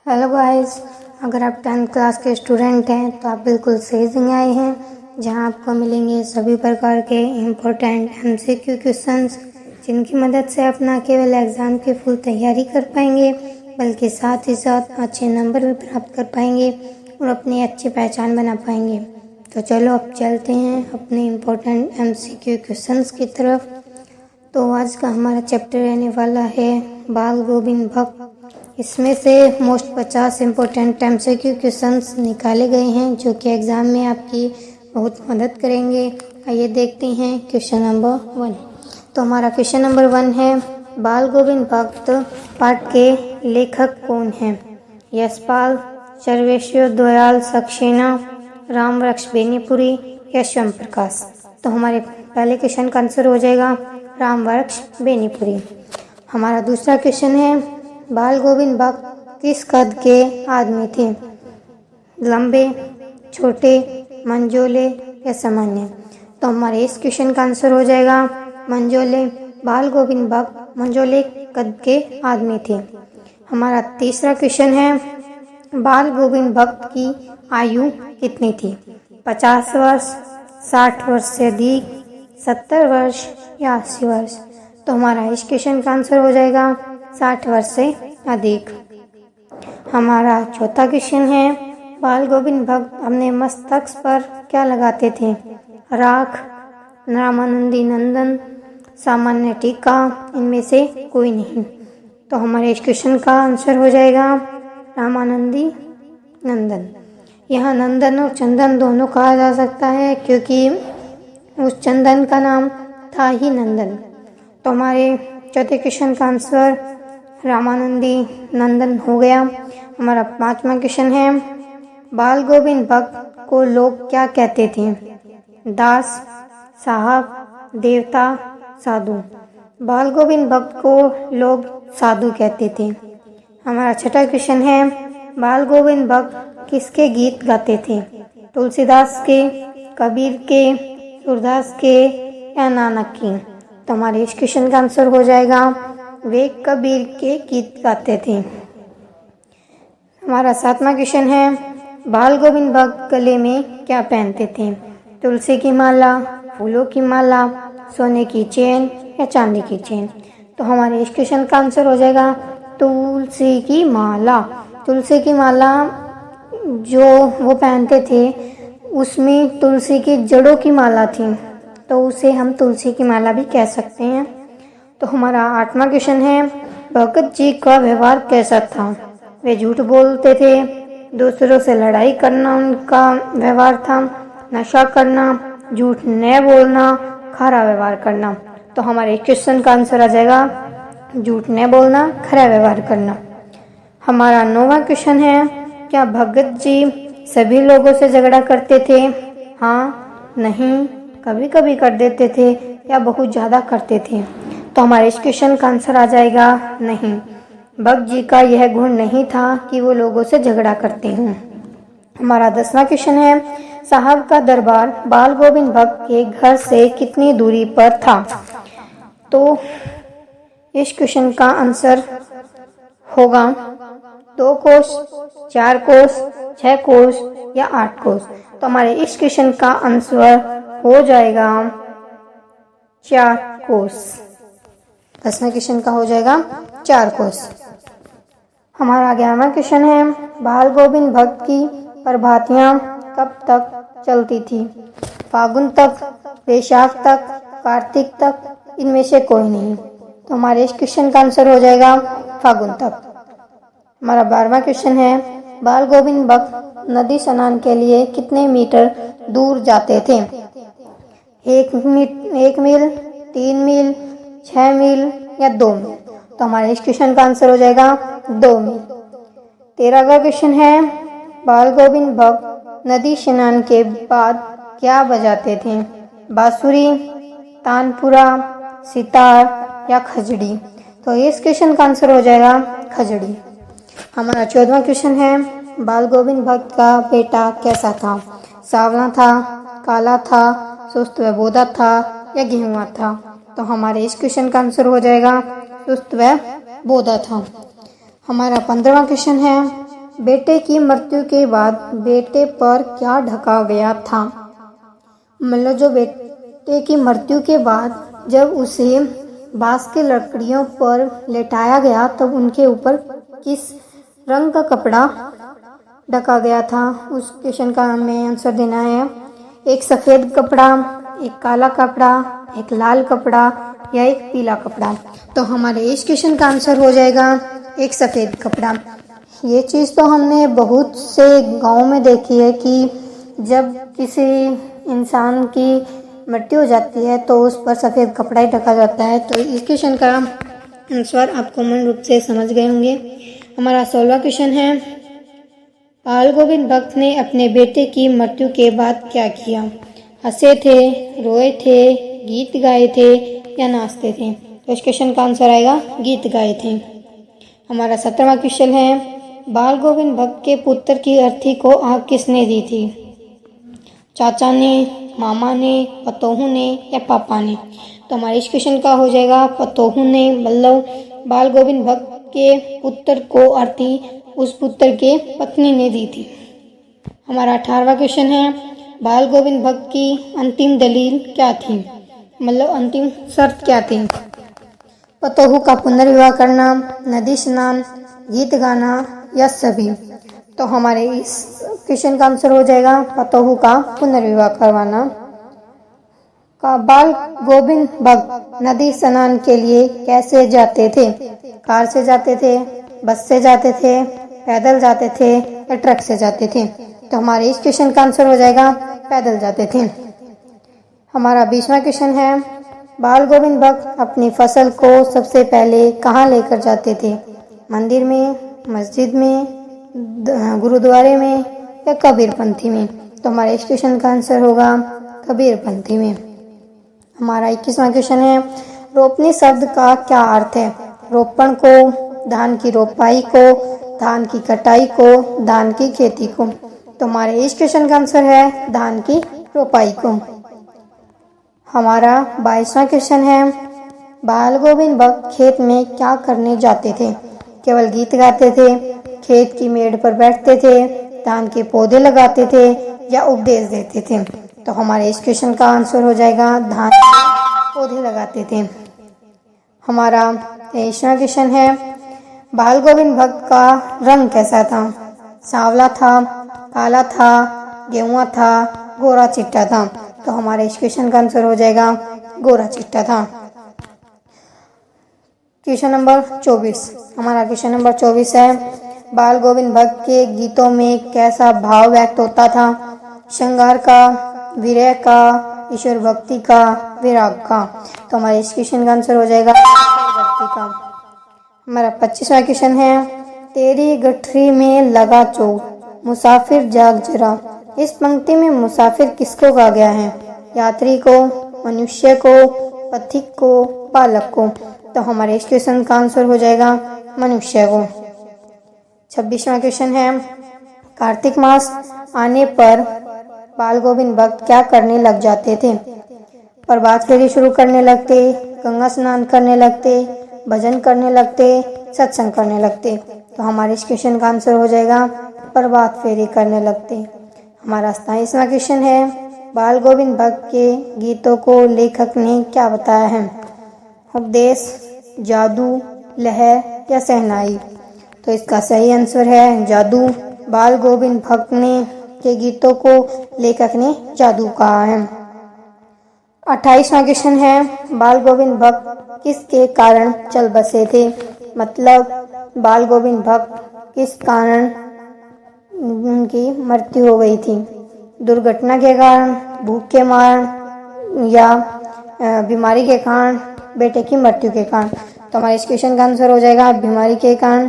Hello guys, अगर आप 10th class के स्टूडेंट हैं तो आप बिल्कुल सही जगह आए हैं, जहां आपको मिलेंगे सभी प्रकार के इम्पोर्टेंट एमसीक्यू क्वेश्चंस, जिनकी मदद से आप न केवल एग्ज़ाम की फुल तैयारी कर पाएंगे बल्कि साथ ही साथ अच्छे नंबर भी प्राप्त कर पाएंगे और अपनी अच्छी पहचान बना पाएंगे। तो चलो अब चलते हैं अपने इम्पोर्टेंट एमसीक्यू क्वेश्चंस की तरफ। तो आज का हमारा चैप्टर रहने वाला है बाल गोविंद भक्त। इसमें से मोस्ट 50 इम्पोर्टेंट एमसीक्यू क्वेश्चंस निकाले गए हैं जो कि एग्ज़ाम में आपकी बहुत मदद करेंगे। आइए देखते हैं क्वेश्चन नंबर 1। तो हमारा क्वेश्चन नंबर 1 है, बाल गोविंद भक्त पाठ के लेखक कौन हैं? यशपाल, सर्वेश्वर दयाल सक्सेना, रामवृक्ष बेनीपुरी या श्याम प्रकाश। तो हमारे पहले क्वेश्चन का आंसर हो जाएगा रामवृक्ष बेनीपुरी। हमारा दूसरा क्वेश्चन है, बाल गोविंद भक्त किस कद के आदमी थे? लंबे, छोटे, मंझोले या सामान्य। तो हमारे इस क्वेश्चन का आंसर हो जाएगा मंझोले। बाल गोविंद भक्त मंझोले कद के आदमी थे। हमारा तीसरा क्वेश्चन है, बाल गोविंद भक्त की आयु कितनी थी? 50 वर्ष, 60 वर्ष से अधिक, 70 वर्ष या 80 वर्ष। तो हमारा इस क्वेश्चन का आंसर हो जाएगा 60 वर्ष से अधिक। हमारा चौथा क्वेश्चन है, बाल गोविंद भक्त अपने मस्तक पर क्या लगाते थे? राख, रामानंदी नंदन, सामान्य टीका, इनमें से कोई नहीं। तो हमारे इस क्वेश्चन का आंसर हो जाएगा रामानंदी नंदन। यहाँ नंदन और चंदन दोनों कहा जा सकता है क्योंकि उस चंदन का नाम था ही नंदन। तो हमारे चौथे क्वेश्चन का आंसर रामानंदी नंदन हो गया। हमारा पांचवा क्वेश्चन है, बाल गोविंद भक्त को लोग क्या कहते थे? दास, साहब, देवता, साधु। बाल गोविंद भक्त को लोग साधु कहते थे। हमारा छठा क्वेश्चन है, बाल गोविंद भक्त किसके गीत गाते थे? तुलसीदास के, कबीर के, सूरदास के या नानक की। तो हमारे इस क्वेश्चन का आंसर हो जाएगा वे कबीर के गीत गाते थे। हमारा सातवां क्वेश्चन है, बाल गोविंद भक्त गले में क्या पहनते थे? तुलसी की माला, फूलों की माला, सोने की चेन या चांदी की चेन। तो हमारे इस क्वेश्चन का आंसर हो जाएगा तुलसी की माला। तुलसी की माला जो वो पहनते थे उसमें तुलसी की जड़ों की माला थी, तो उसे हम तुलसी की माला भी कह सकते हैं। तो हमारा आठवां क्वेश्चन है, भगत जी का व्यवहार कैसा था? वे झूठ बोलते थे, दूसरों से लड़ाई करना उनका व्यवहार था, नशा करना, झूठ न बोलना, खरा व्यवहार करना। तो हमारे क्वेश्चन का आंसर आ जाएगा झूठ न बोलना, खरा व्यवहार करना। हमारा 9वां क्वेश्चन है, क्या भगत जी सभी लोगों से झगड़ा करते थे? हाँ, नहीं, कभी कभी कर देते थे या बहुत ज़्यादा करते थे। तो हमारे इस क्वेश्चन का आंसर आ जाएगा नहीं। भगत जी का यह गुण नहीं था कि वो लोगों से झगड़ा करते हों। हमारा 10वां क्वेश्चन है, साहब का दरबार बाल गोविंद भक्त के घर से कितनी दूरी पर था? तो इस क्वेश्चन का आंसर होगा 2 कोस, 4 कोस, 6 कोस या 8 कोस। तो हमारे इस क्वेश्चन का आंसर हो जाएगा 4 कोस। 10वें क्वेश्चन का हो जाएगा 4 कोस। हमारा 11वां क्वेश्चन है, बाल गोविंद भक्त की प्रभातियां कब तक चलती थी? फागुन तक, वैशाख तक, कार्तिक तक, इनमें से कोई नहीं। तो हमारे इस क्वेश्चन का आंसर हो जाएगा फागुन तक। हमारा 12वां क्वेश्चन है, बाल गोविंद भक्त नदी स्नान के लिए कितने मीटर दूर जाते थे? 1 मील, 3 मील, 6 मील या 2 मील। तो हमारे इस क्वेश्चन का आंसर हो जाएगा 2 मील। 13वां क्वेश्चन है, बाल गोविंद भक्त नदी स्नान के बाद क्या बजाते थे? बांसुरी, तानपुरा, सितार या खजड़ी। तो इस क्वेश्चन का आंसर हो जाएगा खजड़ी। हमारा 14वां क्वेश्चन है, बाल गोविंद भक्त का बेटा कैसा था? सांवला था, काला था, सुस्त व बोधा था या गेहुआ था। तो हमारे इस क्वेश्चन का आंसर हो जाएगा सुस्त व बोधा था। हमारा 15वां क्वेश्चन है, बेटे की मृत्यु के बाद बेटे पर क्या ढका गया था। मतलब जो बेटे की मृत्यु के बाद जब उसे बांस की लकड़ियों पर लेटाया गया तब उनके ऊपर किस रंग का कपड़ा ढका गया था। उस क्वेश्चन का हमें आंसर देना है। एक सफ़ेद कपड़ा, एक काला कपड़ा, एक लाल कपड़ा या एक पीला कपड़ा। तो हमारे इस क्वेश्चन का आंसर हो जाएगा एक सफ़ेद कपड़ा। ये चीज़ तो हमने बहुत से गांव में देखी है कि जब किसी इंसान की मृत्यु हो जाती है तो उस पर सफ़ेद कपड़ा ही ढका जाता है। तो इस क्वेश्चन का आंसर आप कॉमन रूप से समझ गए होंगे। हमारा 16वां क्वेश्चन है, बाल गोविंद भक्त ने अपने बेटे की मृत्यु के बाद क्या किया। हंसे थे, रोए थे, गीत गाए थे या नाचते थे। तो इस क्वेश्चन का आंसर आएगा गीत गाए थे। हमारा 17वां क्वेश्चन है, बाल गोविंद भक्त के पुत्र की अर्थी को आग किसने दी थी। चाचा ने, मामा ने, पतोहू ने या पापा ने। तो हमारे इस क्वेश्चन का हो जाएगा पतोहू ने। मतलब बाल गोविंद भक्त के पुत्र को अर्थी उस पुत्र के पत्नी ने दी थी। हमारा 18वां क्वेश्चन है, बाल गोविंद भक्त की अंतिम दलील क्या थी। मतलब अंतिम शर्त क्या थी। पतोहू का पुनर्विवाह करना, नदी स्नान, गीत गाना या सभी। तो हमारे इस क्वेश्चन का आंसर हो जाएगा पतोहू का पुनर्विवाह करवाना। बाल गोविंद भक्त नदी स्नान के लिए कैसे जाते थे। कार से जाते थे, बस से जाते थे, पैदल जाते थे या ट्रक से जाते थे। तो हमारे इस क्वेश्चन का आंसर हो जाएगा पैदल जाते थे। हमारा 20वां क्वेश्चन है, बाल गोविंद भक्त अपनी फसल को सबसे पहले कहाँ लेकर जाते थे। मंदिर में, मस्जिद में, गुरुद्वारे में या कबीरपंथी में। तो हमारे इस क्वेश्चन का आंसर होगा कबीरपंथी में। हमारा 21वां क्वेश्चन है, रोपनी शब्द का क्या अर्थ है। रोपण को, धान की रोपाई को, धान की कटाई को, धान की खेती को। तो हमारे इस क्वेश्चन का आंसर है धान की रोपाई को। हमारा 22वां क्वेश्चन है, बाल गोविंद भक्त खेत में क्या करने जाते थे। केवल गीत गाते थे, खेत की मेड़ पर बैठते थे, धान के पौधे लगाते थे या उपदेश देते थे। तो हमारे इस क्वेश्चन का आंसर हो जाएगा धान के पौधे लगाते थे। हमारा 23वां क्वेश्चन है, बाल गोविंद भक्त का रंग कैसा था। सांवला था, काला था, गेहुआ था, गोरा चिट्टा था। तो हमारे इस क्वेश्चन का आंसर हो जाएगा गोरा चिट्टा था। Question number 24। हमारा क्वेश्चन नंबर 24 है, बाल गोविंद भक्त के गीतों में कैसा भाव व्यक्त होता था। श्रृंगार का, विरह का, ईश्वर भक्ति का, विराग का। तो हमारे इस क्वेश्चन का आंसर हो जाएगा ईश्वर भक्ति का। हमारा 25वां क्वेश्चन है, तेरी गठरी में लगा चोर, मुसाफिर जाग जरा। इस पंक्ति में मुसाफिर किसको कहा गया है। यात्री को, मनुष्य को, पथिक को, बालक को। तो हमारे इस क्वेश्चन का आंसर हो जाएगा मनुष्य को। 26वां क्वेश्चन है, कार्तिक मास आने पर बाल गोविंद भक्त क्या करने लग जाते थे। प्रभात फेरी शुरू करने लगते, गंगा स्नान करने लगते, भजन करने लगते, सत्संग करने लगते। तो हमारे इस क्वेश्चन का आंसर हो जाएगा प्रभात फेरी करने लगते। हमारा 27वां क्वेश्चन है, बाल गोविंद भक्त के गीतों को लेखक ने क्या बताया है। उपदेश, जादू, लहर या सहनाई। तो इसका सही आंसर है जादू। बाल गोविंद भक्त ने के गीतों को लेखक ने जादू कहा है। 28वां क्वेश्चन है, बाल गोविंद भक्त किसके कारण चल बसे थे। मतलब बाल गोविंद भक्त किस कारण उनकी मृत्यु हो गई थी। दुर्घटना के कारण, भूख के मारण या बीमारी के कारण, बेटे की मृत्यु के कारण। तो हमारे इस क्वेश्चन का आंसर हो जाएगा बीमारी के कारण।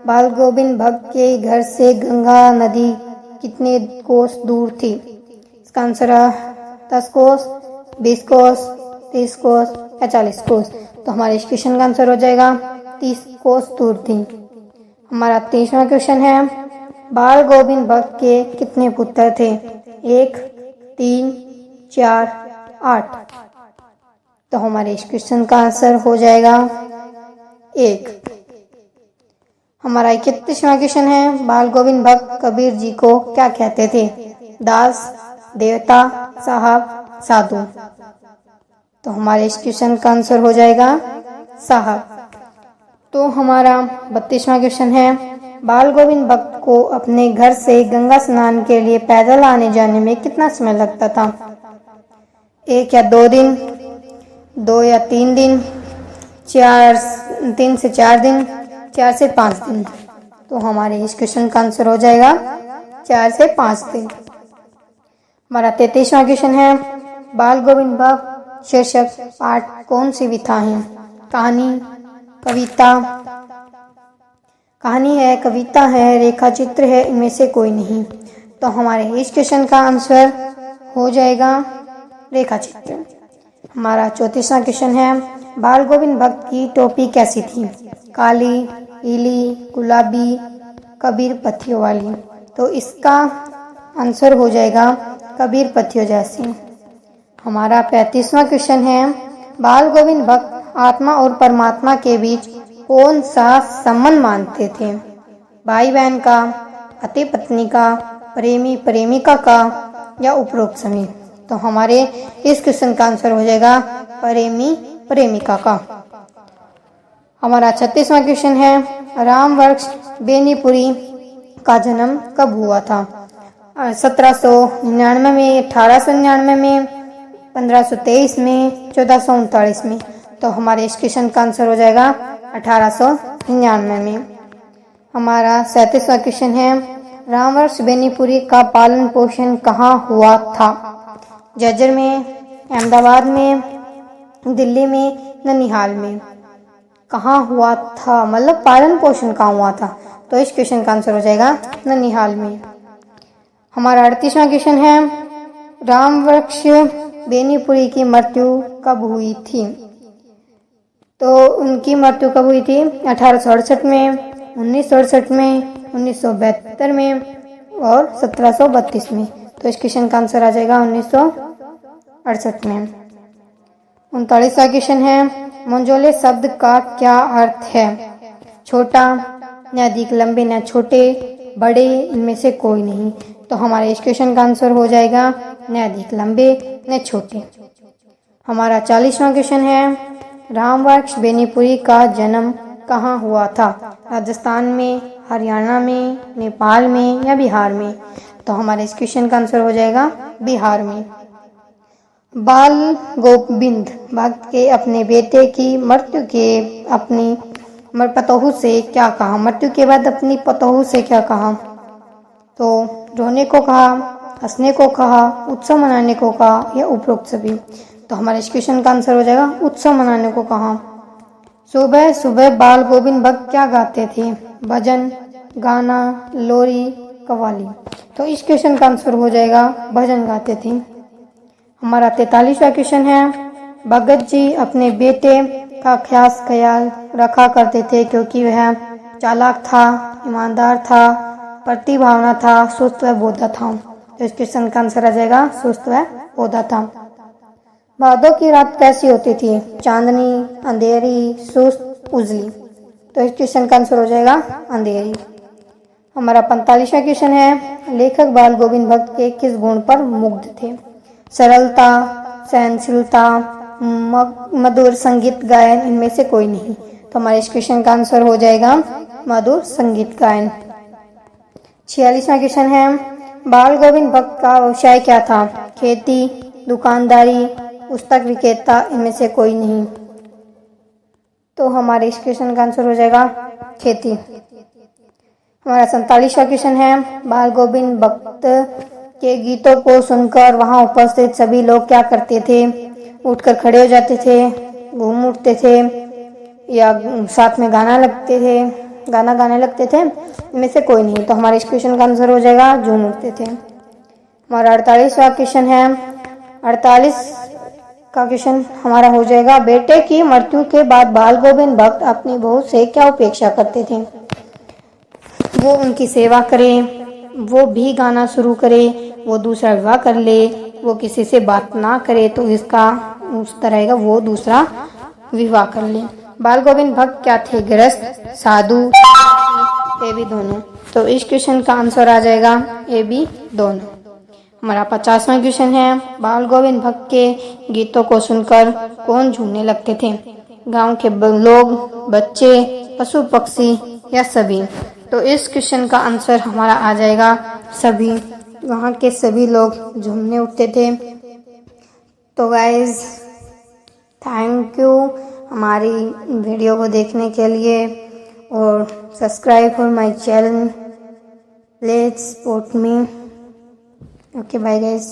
बाल गोविंद भक्त के घर से गंगा नदी कितने कोस दूर थी। इसका आंसर है 10 कोस, 20 कोस, 30 कोस या 40 कोस। तो हमारे इस क्वेश्चन का आंसर हो जाएगा 30 कोस दूर थी। हमारा 23वां क्वेश्चन है, बाल गोविंद भक्त के कितने पुत्र थे। 1, 3, 4, 8। तो हमारे इस क्वेश्चन का आंसर हो जाएगा 1। हमारा 31वां क्वेश्चन है, बाल गोविंद भक्त कबीर जी को क्या कहते थे? दास, देवता, साहब, साधु। तो हमारे इस क्वेश्चन का आंसर हो जाएगा साहब। तो हमारा 32वां क्वेश्चन है, बाल गोविंद भक्त को अपने घर से गंगा स्नान के लिए पैदल आने जाने में कितना समय लगता था? 1 या 2 दिन, 2 या 3 दिन, 3 से 4 दिन, 4 से 5 दिन। तो हमारे इस क्वेश्चन का आंसर हो जाएगा 4 से 5 दिन। हमारा 33वां क्वेश्चन है, बाल गोविंद भक्त शीर्षक पाठ कौन सी विधा है? कहानी, कविता, कहानी है, कविता है, रेखा चित्र है, इनमें से कोई नहीं। तो हमारे इस क्वेश्चन का आंसर हो जाएगा रेखा चित्र। हमारा 34वां क्वेश्चन है, बाल गोविंद भक्त की टोपी कैसी थी? काली, पीली, गुलाबी, कबीर पत्तियों वाली। तो इसका आंसर हो जाएगा कबीर पत्तियों जैसी। हमारा 35वां क्वेश्चन है, बाल गोविंद भक्त आत्मा और परमात्मा के बीच कौन सा संबंध मानते थे? भाई बहन का, पति पत्नी का, प्रेमी प्रेमिका का या उपरोक्त सभी। तो हमारे इस क्वेश्चन का आंसर हो जाएगा प्रेमी प्रेमिका का। हमारा 36वां क्वेश्चन है, रामवृक्ष बेनीपुरी का जन्म कब हुआ था? 1799 में, 1899 में, 1523 में, 1439 में। तो हमारे इस क्वेश्चन का आंसर हो जाएगा 1899 में। हमारा 37वां क्वेश्चन है, रामवृक्ष बेनीपुरी का पालन पोषण कहाँ हुआ था? जज्जर में, अहमदाबाद में, दिल्ली में, ननिहाल में। कहाँ हुआ था मतलब पालन पोषण कहाँ हुआ था? तो इस क्वेश्चन का आंसर हो जाएगा ननिहाल में। हमारा 38वां क्वेश्चन है, रामवृक्ष बेनीपुरी की मृत्यु कब हुई थी? तो उनकी मृत्यु कब हुई थी? 1868 में, 1968 में, 1972 में और 1732 में। तो इस क्वेश्चन का आंसर आ जाएगा 1968 में। 39वां क्वेश्चन है, मंझोले शब्द का क्या अर्थ है? छोटा, न अधिक लंबे न छोटे, बड़े, इनमें से कोई नहीं। तो हमारे इस क्वेश्चन का आंसर हो जाएगा न अधिक लंबे न छोटे। हमारा 40वां क्वेश्चन है, रामवृक्ष बेनीपुरी का जन्म कहाँ हुआ था? राजस्थान में, हरियाणा में, नेपाल में या बिहार में। तो हमारे इस क्वेश्चन का आंसर हो जाएगा बिहार में। बाल गोविंद भक्त के अपने बेटे की मृत्यु के अपनी पतोहू से क्या कहा? मृत्यु के बाद अपनी पतोहू से क्या कहा? तो रोने को कहा, हंसने को कहा, उत्सव मनाने को कहा या उपरोक्त सभी। तो हमारे इस क्वेश्चन का आंसर हो जाएगा उत्सव मनाने को कहा। सुबह सुबह बाल गोविंद भक्त क्या गाते थे? भजन, गाना, लोरी, कव्वाली। तो इस क्वेश्चन का आंसर हो जाएगा भजन गाते थे। हमारा 43वां क्वेश्चन है, भगत जी अपने बेटे का खास ख्याल रखा करते थे क्योंकि वह चालाक था, ईमानदार था, प्रतिभावना था, सुस्त व बोधा था। तो इस क्वेश्चन का आंसर आ जाएगा सुस्त व बोधा था। भादों की रात कैसी होती थी? चांदनी, अंधेरी, सुस्त, उजली। तो इस क्वेश्चन का आंसर हो जाएगा अंधेरी। हमारा 45वां क्वेश्चन है, लेखक बाल गोविंद भक्त के किस गुण पर मुग्ध थे? सरलता, सहनशीलता, मधुर संगीत गायन, इनमें से कोई नहीं। तो हमारे इस क्वेश्चन का आंसर हो जाएगा मधुर संगीत गायन। 46वां क्वेश्चन है, बाल गोविंद भक्त का व्यवसाय क्या था? खेती, दुकानदारी, पुस्तक विक्रेता, इनमें से कोई नहीं। तो हमारे इस क्वेश्चन का आंसर हो जाएगा खेती। हमारा 47वां क्वेश्चन है, बाल गोविंद भक्त के गीतों को सुनकर वहां उपस्थित सभी लोग क्या करते थे? उठकर खड़े हो जाते थे, घूम उठते थे या साथ में गाना गाने लगते थे, इनमें से कोई नहीं। तो हमारे इस क्वेश्चन का आंसर हो जाएगा झूम उठते थे। हमारा 48वां क्वेश्चन है, 48 का क्वेश्चन हमारा हो जाएगा, बेटे की मृत्यु के बाद बाल गोविंद भक्त अपनी बहू से क्या अपेक्षा करते थे? वो उनकी सेवा करे, वो भी गाना शुरू करे, वो दूसरा विवाह कर ले, वो किसी से बात ना करे, तो इसका उत्तर रहेगा वो दूसरा विवाह कर ले। बाल गोविंद भक्त क्या थे? गृहस्थ, साधु, ए बी दोनों। तो इस क्वेश्चन का आंसर आ जाएगा ए बी दोनों। हमारा 50वां क्वेश्चन है, बाल गोविंद भक्त के गीतों को सुनकर कौन झूमने लगते थे? गांव के लोग, बच्चे, पशु पक्षी या सभी? तो इस क्वेश्चन का आंसर हमारा आ जाएगा सभी। वहाँ के सभी लोग झूमने उठते थे। तो गाइज थैंक यू हमारी वीडियो को देखने के लिए, और subscribe for my channel, please support me. Okay bye guys.